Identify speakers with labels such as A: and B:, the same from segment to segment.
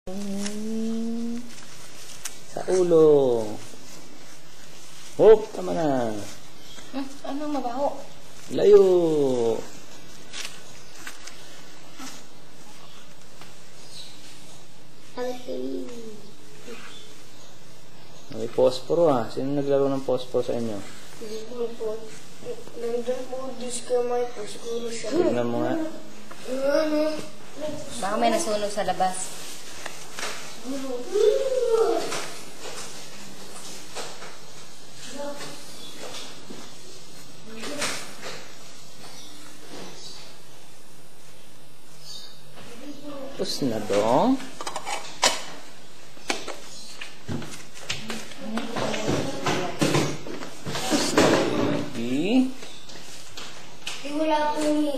A: Sa ulo. Hop, tama na.
B: Anong mabaho?
A: Layo. May posporo ha. Sino naglaro ng posporo sa inyo?
C: Nandun po, diskamay po, siguro siya.
A: Tignan mo nga.
B: Baka may nasunog sa labas.
A: Tapos na dong. Tapos na baby.
C: Wala po ni.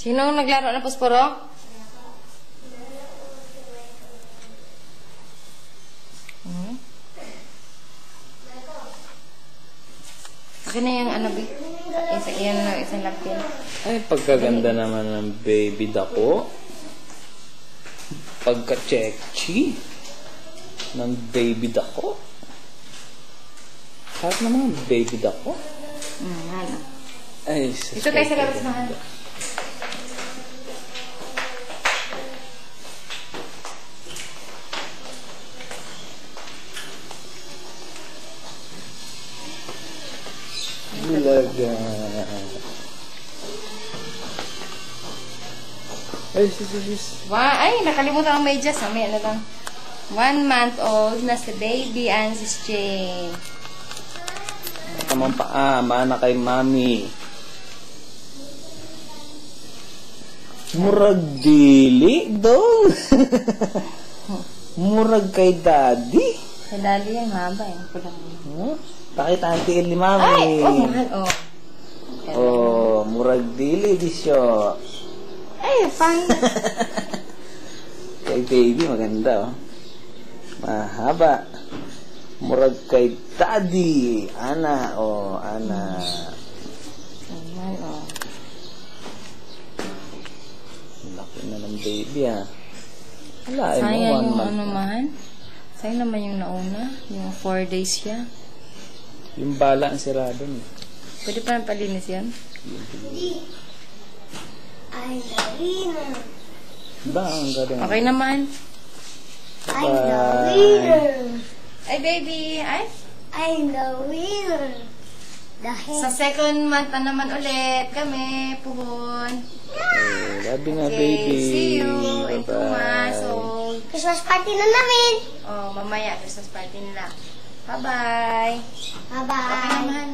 B: Sino naglaro ng posporo? Akin na yung ano, B? Isang lapin.
A: Ay, pagkaganda naman ng baby dako. Pagka-checky ng baby dako. Harap naman ng baby dako.
B: Ano?
A: Ay,
B: Dito tayo sa labas na ano.
A: Bulaga. Ay, sis.
B: Ay, nakalimutan ang medyas. May ano lang. 1 month old na si baby and si Jane.
A: Tamang paa, maana kay mami. Murag dili, dong. Murag kay daddy.
B: Kay daddy yan, haba eh.
A: Huh? Pakita ang tiil ni mami.
B: Ay, mahal,
A: Murag dili, disyo.
B: Ay, fun.
A: Kay baby, maganda, mahaba. Murag kay daddy. Ana, ana.
B: Ayan,
A: Laki na ng baby, Wala,
B: sayang yung ano man. Sayang naman yung nauna. Yung 4 days siya.
A: Yung bala ang sirado niya.
B: Pwede pa nang palinis yan?
C: Ay, Darina.
A: Ba, ang galing.
B: Okay naman.
C: I'm the winner.
B: Ay, baby. Ay.
C: I'm the winner.
B: Sa second month na naman ulit kami, puhon.
A: Love you nga,
B: Okay,
A: baby.
B: see you in 2
A: Bye-bye.
B: months. So,
C: Christmas party na namin.
B: mamaya, Christmas party nila. Bye-bye.
C: Bye-bye.
B: Okay naman.